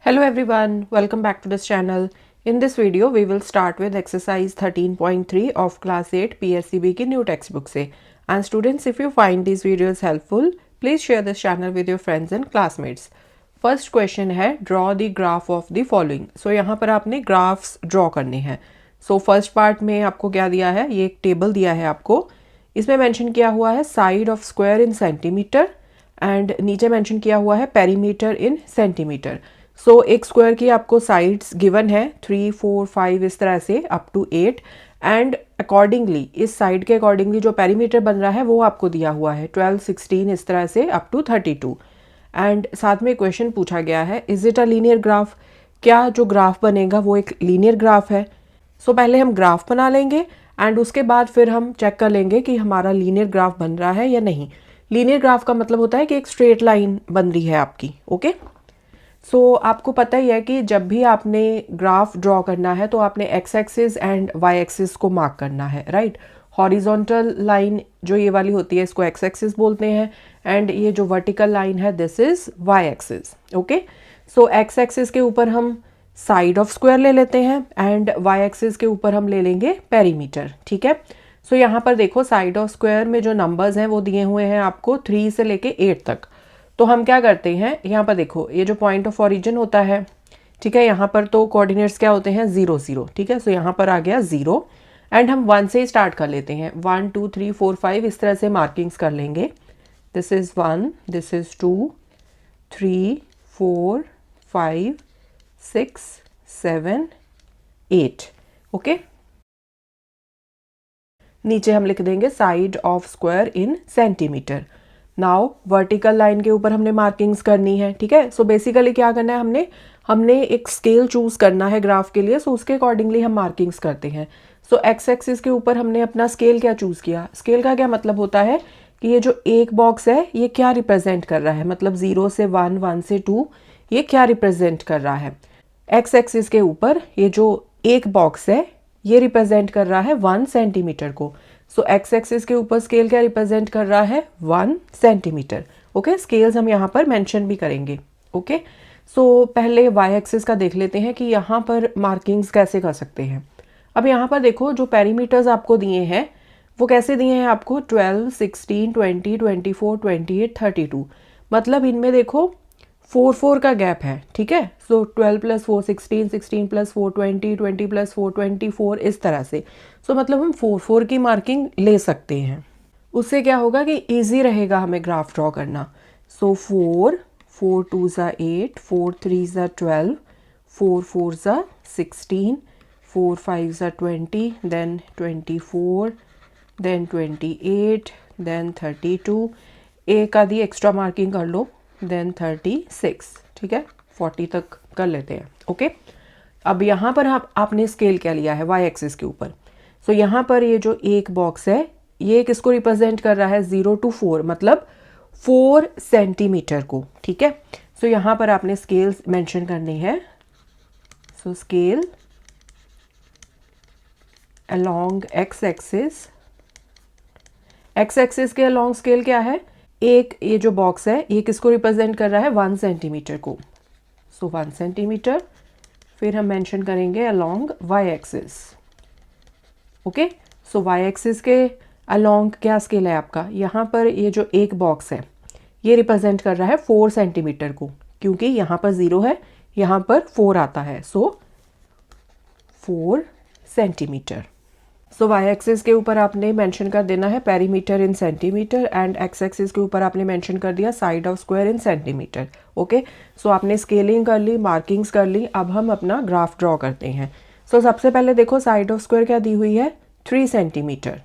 Hello everyone, welcome back to this channel. In this video, we will start with exercise 13.3 of class 8 PSCB की new textbook से. And students, if you find these videos helpful, please share this channel with your friends and classmates. First question है draw the graph of the following. So यहाँ पर आपने graphs draw करने हैं. So first part में आपको क्या दिया है, ये एक table दिया है आपको. इसमें mention किया हुआ है side of square in centimeter and नीचे mention किया हुआ है perimeter in centimeter. सो एक स्क्वायर की आपको साइड्स गिवन है 3, 4, 5 इस तरह से अप टू 8 एंड अकॉर्डिंगली इस साइड के अकॉर्डिंगली जो पेरीमीटर बन रहा है वो आपको दिया हुआ है 12, 16 इस तरह से अप टू 32 एंड साथ में क्वेश्चन पूछा गया है is it a linear graph, क्या जो ग्राफ बनेगा वो एक लीनियर ग्राफ है. सो पहले हम ग्राफ बना लेंगे एंड उसके बाद फिर हम चेक कर लेंगे कि हमारा लीनियर ग्राफ बन रहा है या नहीं. लीनियर ग्राफ का मतलब होता है कि एक स्ट्रेट लाइन बन रही है आपकी. ओके सो आपको पता ही है कि जब भी आपने ग्राफ ड्रॉ करना है तो आपने x axis and y axis को मार्क करना है, राइट. हॉरिजॉन्टल लाइन जो ये वाली होती है इसको एक्स एक्सिस बोलते हैं एंड ये जो वर्टिकल लाइन है this is y axis. Okay so x axis के ऊपर हम साइड ऑफ स्क्वायर ले लेते हैं एंड वाई एक्सिस के ऊपर हम ले लेंगे पेरीमीटर. ठीक है सो यहाँ पर देखो साइड ऑफ स्क्वायर में जो नंबर्स हैं वो दिए हुए हैं आपको 3 से लेके 8 तक. तो हम क्या करते हैं, यहाँ पर देखो ये जो पॉइंट ऑफ ओरिजिन होता है, ठीक है, यहाँ पर तो कोऑर्डिनेट्स क्या होते हैं 0, 0. ठीक है सो यहाँ पर आ गया 0 एंड हम 1 से ही स्टार्ट कर लेते हैं. 1, 2, 3, 4, 5 इस तरह से मार्किंग्स कर लेंगे. This is 1, this is 2, 3, 4, 5, 6, 7, 8. Okay नीचे हम लिख देंगे side of square in centimetre. Now vertical line के ऊपर हमने मार्किंग्स करनी है. ठीक है सो बेसिकली क्या करना है, हमने एक स्केल चूज करना है ग्राफ के लिए. सो उसके अकॉर्डिंगली हम मार्किंग्स करते हैं. सो एक्स एक्सिस के ऊपर हमने अपना स्केल क्या चूज किया. स्केल का क्या मतलब होता है कि ये जो एक बॉक्स है ये क्या रिप्रेजेंट कर रहा है, मतलब 0 से 1, 1 से 2 ये क्या रिप्रेजेंट कर रहा है. एक्स एक्सिस के ऊपर ये जो एक बॉक्स है ये रिप्रेजेंट कर रहा है 1 सेंटीमीटर को. सो एक्स एक्सिस के ऊपर स्केल क्या रिप्रेजेंट कर रहा है 1 सेंटीमीटर. ओके स्केल्स हम यहाँ पर मेंशन भी करेंगे. ओके सो पहले वाई एक्सिस का देख लेते हैं कि यहाँ पर मार्किंग्स कैसे कर सकते हैं. अब यहाँ पर देखो जो पेरीमीटर्स आपको दिए हैं वो कैसे दिए हैं आपको 12, 16, 20, 24, 28, 32. मतलब इनमें देखो 4, 4 का गैप है. ठीक है सो 12 प्लस 4 16, 16 प्लस 4 20, 20 प्लस 4 24 इस तरह से. सो मतलब हम 4, 4 की मार्किंग ले सकते हैं. उससे क्या होगा कि इजी रहेगा हमें ग्राफ ड्रॉ करना. सो 4, 4 2 ज़ा 8, 4 3 ज़ा 12, 4 4 ज़ा 16, 4 5 ज़ा 20, देन 24, देन 28, देन 32. एक आधी एक्स्ट्रा मार्किंग कर लो, देन 36. ठीक है 40 तक कर लेते हैं. ओके अब यहाँ पर आपने स्केल क्या लिया है वाई एक्सिस के ऊपर. सो यहाँ पर ये जो एक बॉक्स है ये किसको रिप्रेजेंट कर रहा है 0 to 4, मतलब 4 सेंटीमीटर को. ठीक है सो यहाँ पर आपने स्केल्स मेंशन करने हैं. So scale along x axis. X axis के अलोंग स्केल क्या है, एक ये जो बॉक्स है ये किसको रिप्रेजेंट कर रहा है 1 सेंटीमीटर को. So 1 centimetre. फिर हम मेंशन करेंगे along y axis. Okay so y axis के अलोंग क्या स्केल है आपका, यहाँ पर ये जो एक बॉक्स है ये रिप्रेजेंट कर रहा है 4 सेंटीमीटर को, क्योंकि यहाँ पर 0 है यहाँ पर 4 आता है. सो 4 सेंटीमीटर. सो वाई एक्सिस के ऊपर आपने मेंशन कर देना है perimeter in centimeter and x axis के ऊपर आपने मेंशन कर दिया side of square in centimetre. Okay so आपने स्केलिंग कर ली, मार्किंग्स कर ली. अब हम अपना ग्राफ ड्रॉ करते हैं. सो सबसे पहले देखो साइड ऑफ स्क्वायर क्या दी हुई है 3 सेंटीमीटर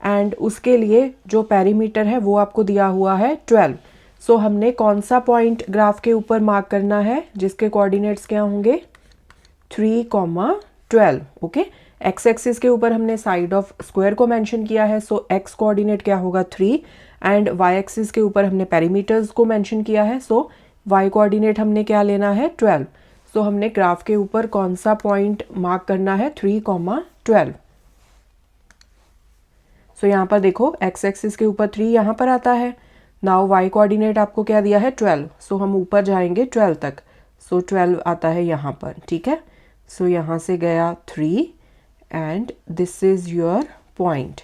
एंड उसके लिए जो पेरीमीटर है वो आपको दिया हुआ है 12. सो हमने कौन सा पॉइंट ग्राफ के ऊपर मार्क करना है जिसके कोऑर्डिनेट्स क्या होंगे 3, 12. ओके एक्स एक्सिस के ऊपर हमने साइड ऑफ स्क्वायर को मेंशन किया है. सो एक्स कोऑर्डिनेट क्या होगा 3 एंड वाई एक्सिस के ऊपर हमने पेरीमीटर्स को मेंशन किया है. सो वाई कोऑर्डिनेट हमने क्या लेना है 12. सो हमने ग्राफ के ऊपर कौन सा पॉइंट मार्क करना है 3, 12. सो यहाँ पर देखो एक्स एक्सिस के ऊपर 3 यहाँ पर आता है. नाउ वाई कोऑर्डिनेट आपको क्या दिया है 12. सो हम ऊपर जाएंगे 12 तक. सो 12 आता है यहाँ पर, ठीक है। सो यहाँ से गया 3 and this is your point.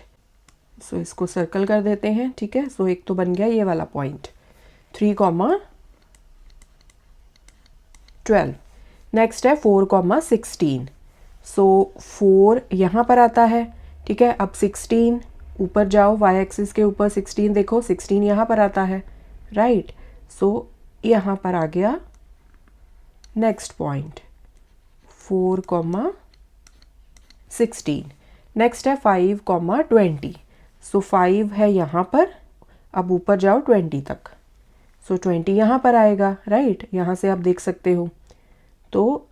So इसको सर्कल कर देते हैं, ठीक है। सो एक तो बन गया ये वाला पॉइंट 3,12। नेक्स्ट है 4,16। सो 4 यहाँ पर आता है, ठीक है। अब 16 ऊपर जाओ, वाई एक्सिस के ऊपर 16 देखो, 16 यहाँ पर आता है, राइट। सो यहाँ पर आ गया नेक्स्ट पॉइंट 4,16। नेक्स्ट है 5,20। सो 5 है यहाँ पर, अब ऊपर जाओ 20 तक। सो 20 यहाँ पर आएगा, राइट। यहाँ से आप देख सकते हो, तो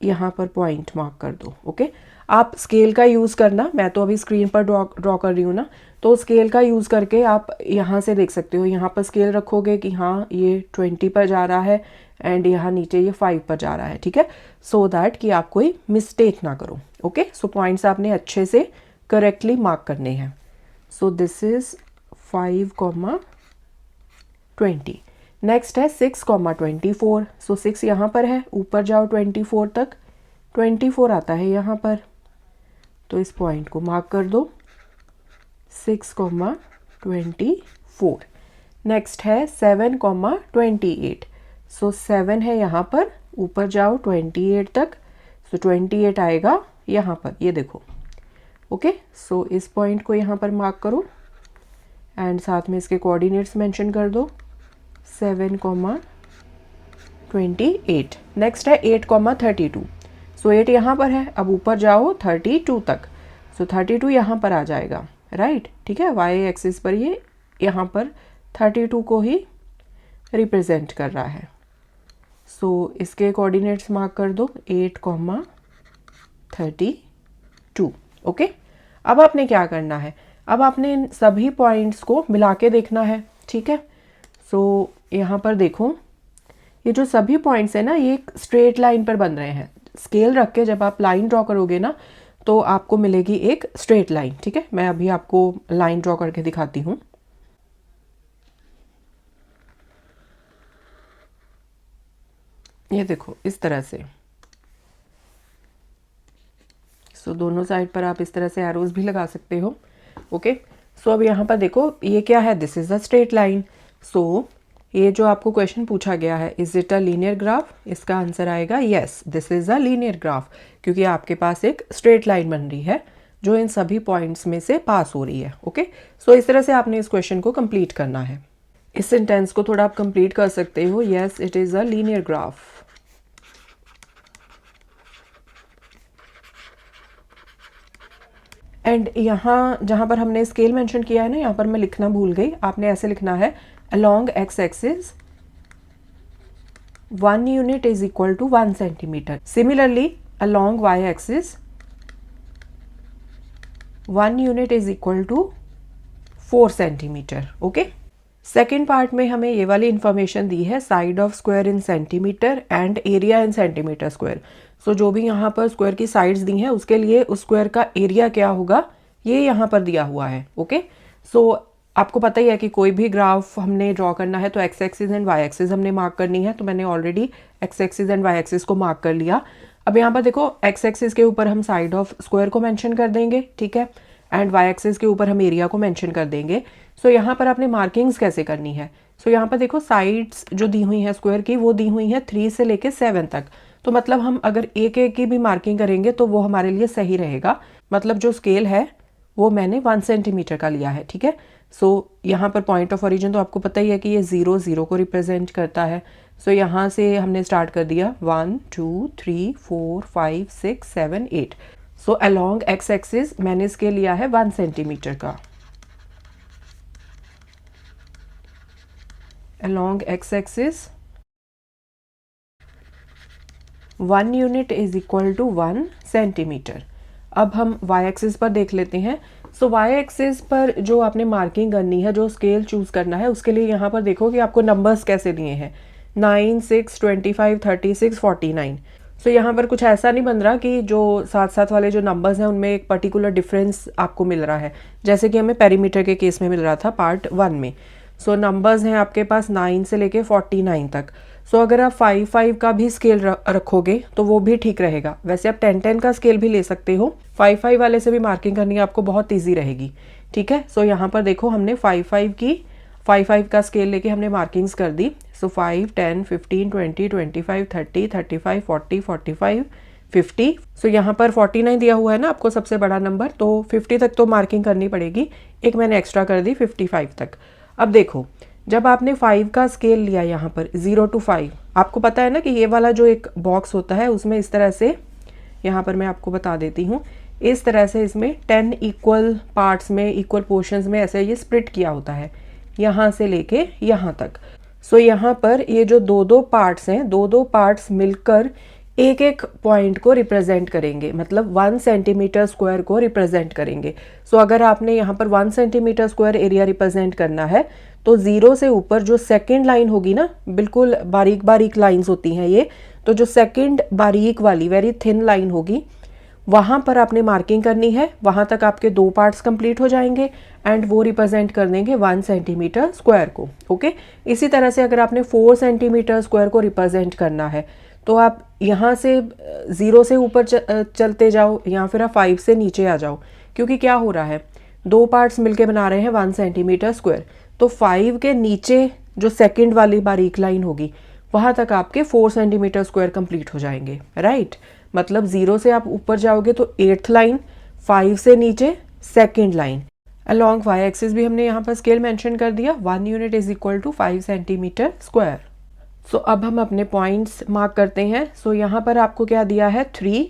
यहाँ पर पॉइंट मार्क कर दो, ओके। आप स्केल का यूज़ करना, मैं तो अभी स्क्रीन पर ड्रॉ कर रही हूँ ना, तो स्केल का यूज़ करके आप यहाँ से देख सकते हो। यहाँ पर स्केल रखोगे कि हाँ ये 20 पर जा रहा है एंड यहाँ नीचे ये 5 पर जा रहा है, ठीक है। सो दैट कि आप कोई मिस्टेक ना करो, ओके। सो पॉइंट्स आपने अच्छे से करेक्टली मार्क करने हैं। So this is 5,20। नेक्स्ट है 6,24। सो 6 यहाँ पर है, ऊपर जाओ 24 तक, 24 आता है यहाँ पर, तो इस पॉइंट को मार्क कर दो 6,24। नेक्स्ट है 7,28। सो 7 है यहाँ पर, ऊपर जाओ 28 तक, सो 28 आएगा यहाँ पर, ये देखो, ओके। सो इस पॉइंट को यहाँ पर मार्क करो एंड साथ में इसके कोऑर्डिनेट्स मेंशन कर दो 7,28। नेक्स्ट है 8,32। सो 8 यहाँ पर है, अब ऊपर जाओ 32 तक। सो 32 यहाँ पर आ जाएगा, राइट, ठीक है। वाई एक्सिस पर ये यहाँ पर 32 को ही रिप्रेजेंट कर रहा है। सो इसके कोऑर्डिनेट्स मार्क कर दो 8,32, ओके। अब आपने क्या करना है, अब आपने इन सभी पॉइंट्स को मिला के देखना है, ठीक है। सो यहाँ पर देखो, ये जो सभी पॉइंट्स है ना, ये एक स्ट्रेट लाइन पर बन रहे हैं। स्केल रख के जब आप लाइन ड्रॉ करोगे ना, तो आपको मिलेगी एक स्ट्रेट लाइन, ठीक है। मैं अभी आपको लाइन ड्रॉ करके दिखाती हूँ। ये देखो इस तरह से। सो दोनों साइड पर आप इस तरह से एरोज भी लगा सकते हो, ओके। सो अब यहाँ पर देखो, ये क्या है, this is a straight line. So ये जो आपको क्वेश्चन पूछा गया है, is it a linear graph, इसका आंसर आएगा yes, this is a linear graph, क्योंकि आपके पास एक स्ट्रेट लाइन बन रही है जो इन सभी पॉइंट्स में से पास हो रही है, ओके। सो इस तरह से आपने इस क्वेश्चन को कंप्लीट करना है। इस सेंटेंस को थोड़ा आप कंप्लीट कर सकते हो, yes it is a linear graph. And यहाँ जहाँ पर हमने स्केल मेंशन किया है ना, यहाँ पर मैं लिखना भूल गई, आपने ऐसे लिखना है along x axis 1 unit is equal to 1 centimeter. Similarly, along y axis 1 unit is equal to 4 centimeter. Okay. Second part में हमें ये वाली इंफॉर्मेशन दी है, side of square in centimeter and area in centimeter square. So जो भी यहाँ पर स्क्वायर की साइड्स दी हैं, उसके लिए उस स्क्वायर का एरिया क्या होगा, ये यहाँ पर दिया हुआ है, ओके। सो आपको पता ही है कि कोई भी ग्राफ हमने ड्रॉ करना है तो x axis and y axis हमने मार्क करनी है, तो मैंने already x axis and y axis को मार्क कर लिया। अब यहाँ पर देखो, एक्स एक्सिस के ऊपर हम साइड ऑफ स्क्वायर को मेंशन कर देंगे, ठीक है, एंड वाई एक्सिस के ऊपर हम एरिया को मेंशन कर देंगे। सो यहाँ पर आपने मार्किंग्स कैसे करनी है, सो यहाँ पर देखो साइड्स जो दी हुई हैं स्क्वायर की, वो दी हुई हैं 3 से लेके 7 तक। तो मतलब हम अगर एक एक की भी मार्किंग करेंगे तो वो हमारे लिए सही रहेगा। मतलब जो स्केल है वो मैंने 1 सेंटीमीटर का लिया है, ठीक है। सो यहाँ पर पॉइंट ऑफ ओरिजिन तो आपको पता ही है कि ये 0 0 को रिप्रेजेंट करता है। सो यहाँ से हमने स्टार्ट कर दिया 1 2 3 4 5 6 7 8। सो अलोंग एक्स एक्सिस मैंने इसके लिया है 1 सेंटीमीटर का। Along x axis 1 unit is equal to 1 centimetre. अब हम वाई एक्सिस पर देख लेते हैं। सो वाई एक्सिस पर जो आपने मार्किंग करनी है, जो स्केल चूज करना है, उसके लिए यहाँ पर देखो कि आपको नंबर्स कैसे दिए हैं, 9 6 25 36 49। सो यहाँ पर कुछ ऐसा नहीं बन रहा कि जो साथ साथ वाले जो नंबर्स हैं उनमें एक पर्टिकुलर डिफरेंस आपको मिल रहा है, जैसे कि हमें पेरीमीटर के केस में मिल रहा था पार्ट 1 में। सो नंबर्स हैं आपके पास 9 से लेके 49 तक। सो अगर आप 5-5 का भी स्केल रखोगे तो वो भी ठीक रहेगा। वैसे आप 10-10 का स्केल भी ले सकते हो, 5-5 वाले से भी मार्किंग करनी आपको बहुत ईजी रहेगी, ठीक है। सो यहाँ पर देखो हमने 5-5 का स्केल लेके हमने मार्किंग्स कर दी। सो 5, 10, 15, 20, 25, 30, 35, 40, 45, 50। सो यहाँ पर 49 दिया हुआ है ना आपको सबसे बड़ा नंबर, तो 50 तक तो मार्किंग करनी पड़ेगी, एक मैंने एक्स्ट्रा कर दी 55 तक। अब देखो जब आपने 5 का स्केल लिया यहाँ पर 0 to 5, आपको पता है ना कि ये वाला जो एक बॉक्स होता है उसमें इस तरह से, यहाँ पर मैं आपको बता देती हूँ, इस तरह से इसमें 10 इक्वल पार्ट्स में, इक्वल पोर्शंस में ऐसे ये स्प्लिट किया होता है यहाँ से लेके यहाँ तक। सो यहाँ पर ये जो दो पार्ट्स हैं, दो पार्ट्स मिलकर एक एक पॉइंट को रिप्रेजेंट करेंगे, मतलब 1 सेंटीमीटर स्क्वायर को रिप्रेजेंट करेंगे। सो अगर आपने यहाँ पर 1 सेंटीमीटर स्क्वायर एरिया रिप्रेजेंट करना है तो 0 से ऊपर जो सेकंड लाइन होगी ना, बिल्कुल बारीक बारीक लाइंस होती हैं ये, तो जो सेकंड बारीक वाली वेरी थिन लाइन होगी वहाँ पर आपने मार्किंग करनी है। वहाँ तक आपके 2 पार्ट्स कंप्लीट हो जाएंगे एंड वो रिप्रेजेंट कर देंगे 1 सेंटीमीटर स्क्वायर को, ओके। इसी तरह से अगर आपने 4 सेंटीमीटर स्क्वायर को रिप्रेजेंट करना है तो आप यहाँ से 0 से ऊपर चलते जाओ या फिर आप 5 से नीचे आ जाओ, क्योंकि क्या हो रहा है, 2 पार्ट्स मिलके बना रहे हैं 1 सेंटीमीटर स्क्वायर, तो 5 के नीचे जो सेकंड वाली बारीक लाइन होगी वहाँ तक आपके 4 सेंटीमीटर स्क्वायर कंप्लीट हो जाएंगे, राइट। मतलब 0 से आप ऊपर जाओगे तो 8th लाइन, 5 से नीचे second line. Along y axis भी हमने यहाँ पर स्केल मेंशन कर दिया, 1 unit is equal to 5 centimeter square. So अब हम अपने पॉइंट्स मार्क करते हैं। सो यहाँ पर आपको क्या दिया है 3,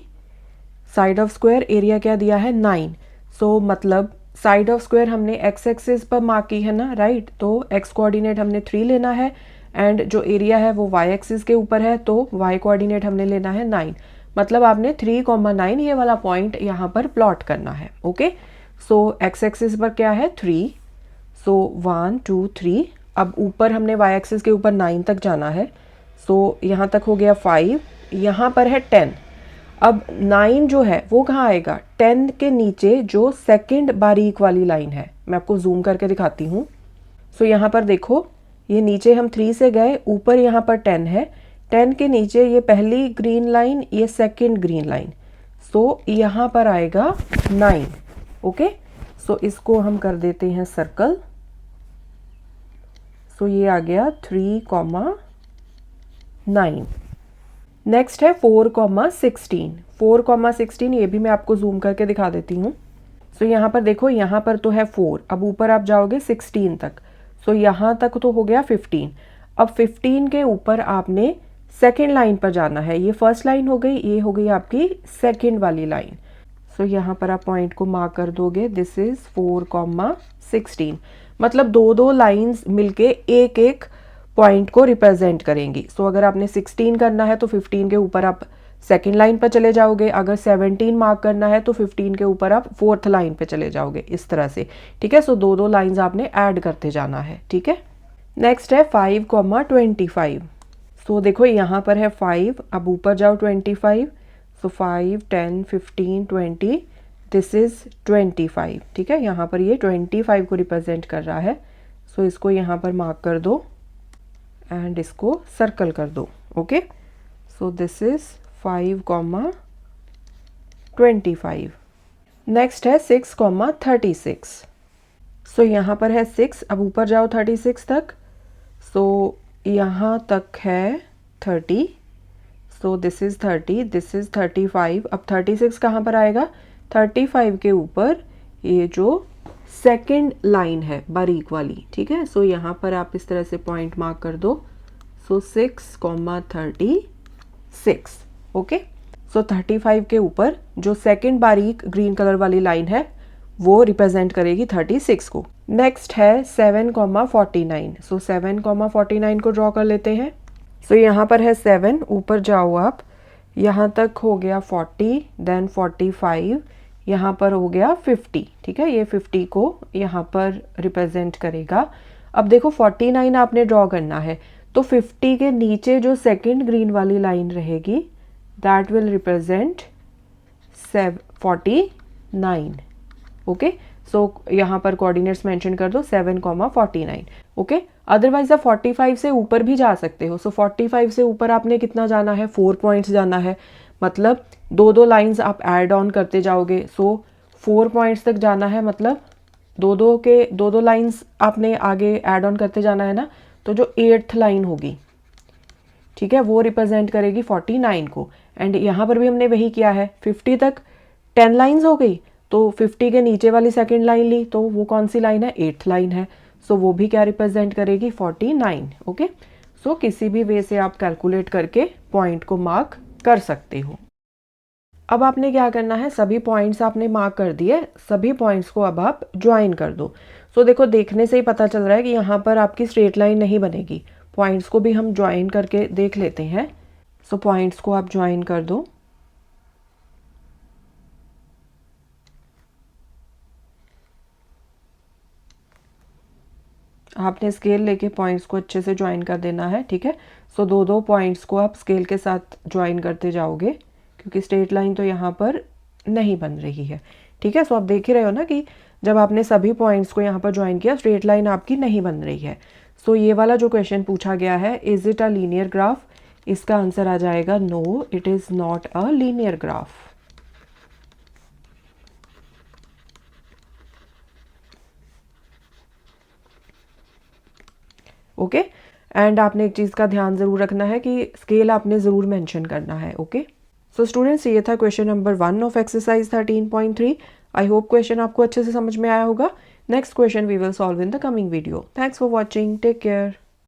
साइड ऑफ स्क्वायर एरिया क्या दिया है 9। सो मतलब साइड ऑफ स्क्वायर हमने एक्स एक्सिस पर मार्क की है ना, राइट। तो एक्स कोऑर्डिनेट हमने 3 लेना है एंड जो एरिया है वो वाई एक्सिस के ऊपर है, तो वाई कोऑर्डिनेट हमने लेना है 9। मतलब आपने 3,9 ये वाला पॉइंट यहाँ पर प्लॉट करना है, ओके। सो एक्स एक्सिस पर क्या है 3, सो 1 2 3। अब ऊपर हमने वाई एक्सिस के ऊपर 9 तक जाना है, सो यहाँ तक हो गया 5, यहाँ पर है 10। अब 9 जो है वो कहाँ आएगा, 10 के नीचे जो सेकंड बारीक वाली लाइन है, मैं आपको जूम करके दिखाती हूँ। सो यहाँ पर देखो ये नीचे हम 3 से गए, ऊपर यहाँ पर 10 है, 10 के नीचे ये पहली ग्रीन लाइन, ये सेकंड ग्रीन लाइन, सो यहाँ पर आएगा 9, ओके। सो इसको हम कर देते हैं सर्कल। सो ये आ गया 3,9। नेक्स्ट है 4,16। 4,16 ये भी मैं आपको जूम करके दिखा देती हूँ। सो यहाँ पर देखो, यहाँ पर तो है 4, अब ऊपर आप जाओगे 16 तक, सो यहाँ तक तो हो गया 15। अब 15 के ऊपर आपने सेकेंड लाइन पर जाना है, ये फर्स्ट लाइन हो गई, ये हो गई आपकी सेकेंड वाली लाइन। सो यहाँ पर आप पॉइंट को मार्क कर दोगे, दिस इज 4,16। मतलब 2 लाइंस मिलके एक एक पॉइंट को रिप्रेजेंट करेंगी। सो अगर आपने 16 करना है तो 15 के ऊपर आप सेकेंड लाइन पर चले जाओगे, अगर 17 मार्क करना है तो 15 के ऊपर आप 4th लाइन पे चले जाओगे, इस तरह से, ठीक है। सो 2 लाइंस आपने ऐड करते जाना है, ठीक है। नेक्स्ट है 5,25। सो देखो यहाँ पर है 5, अब ऊपर जाओ 25, सो 5 10 15 20, दिस इज 25, ठीक है। यहाँ पर ये 25 को रिप्रेजेंट कर रहा है, सो इसको यहाँ पर मार्क कर दो एंड इसको सर्कल कर दो, okay. So this is 5,25। Next है 6,36। सो यहाँ पर है 6, अब ऊपर जाओ 36 तक, सो यहाँ तक है 30, so this is 30, this is 35। अब 36 कहाँ पर आएगा, 35 के ऊपर ये जो सेकंड लाइन है बारीक वाली, ठीक है। सो यहाँ पर आप इस तरह से पॉइंट मार्क कर दो, सो 6,36, ओके। सो 35 के ऊपर जो सेकंड बारीक ग्रीन कलर वाली लाइन है वो रिप्रेजेंट करेगी 36 को। नेक्स्ट है 7,49। सो 7,49 को ड्रॉ कर लेते हैं। सो यहाँ पर है 7, ऊपर जाओ आप, यहाँ तक हो गया 40, देन 45, यहाँ पर हो गया 50, ठीक है। ये 50 को यहाँ पर रिप्रेजेंट करेगा। अब देखो 49 आपने ड्रॉ करना है, तो 50 के नीचे जो सेकंड ग्रीन वाली लाइन रहेगी दैट विल रिप्रेजेंट 49, ओके। सो यहाँ पर कोऑर्डिनेट्स मेंशन कर दो 7,49, ओके। अदरवाइज आप 45 से ऊपर भी जा सकते हो। सो 45 से ऊपर आपने कितना जाना है, 4 पॉइंट्स जाना है, मतलब 2-2 लाइंस आप ऐड ऑन करते जाओगे। सो 4 पॉइंट्स तक जाना है, मतलब 2-2 लाइंस आपने आगे ऐड ऑन करते जाना है ना। तो जो 8th लाइन होगी, ठीक है, वो रिप्रेजेंट करेगी 49 को। एंड यहाँ पर भी हमने वही किया है, 50 तक 10 लाइंस हो गई, तो 50 के नीचे वाली सेकेंड लाइन ली, तो वो कौन सी लाइन है, 8th लाइन है। सो वो भी क्या रिप्रेजेंट करेगी, 49। ओके, सो किसी भी वे से आप कैलकुलेट करके पॉइंट को मार्क कर सकते हो। अब आपने क्या करना है, सभी पॉइंट्स आपने मार्क कर दिए, सभी पॉइंट्स को अब आप ज्वाइन कर दो। सो देखो, देखने से ही पता चल रहा है कि यहाँ पर आपकी स्ट्रेट लाइन नहीं बनेगी। पॉइंट्स को भी हम ज्वाइन करके देख लेते हैं। सो पॉइंट्स को आप ज्वाइन कर दो। आपने स्केल लेके पॉइंट्स को अच्छे से ज्वाइन कर देना है, ठीक है। सो 2-2 पॉइंट्स को आप स्केल के साथ ज्वाइन करते जाओगे, क्योंकि स्ट्रेट लाइन तो यहाँ पर नहीं बन रही है, ठीक है। सो आप देख ही रहे हो ना कि जब आपने सभी पॉइंट्स को यहाँ पर ज्वाइन किया, स्ट्रेट लाइन आपकी नहीं बन रही है। सो ये वाला जो क्वेश्चन पूछा गया है, is it a linear graph, इसका आंसर आ जाएगा no, it is not a linear graph. Okay, and आपने एक चीज़ का ध्यान ज़रूर रखना है कि स्केल आपने ज़रूर मेंशन करना है। ओके, सो स्टूडेंट्स, ये था question number 1 of exercise 13.3। I hope question आपको अच्छे से समझ में आया होगा। Next question we will solve in the coming video. Thanks for watching, take care.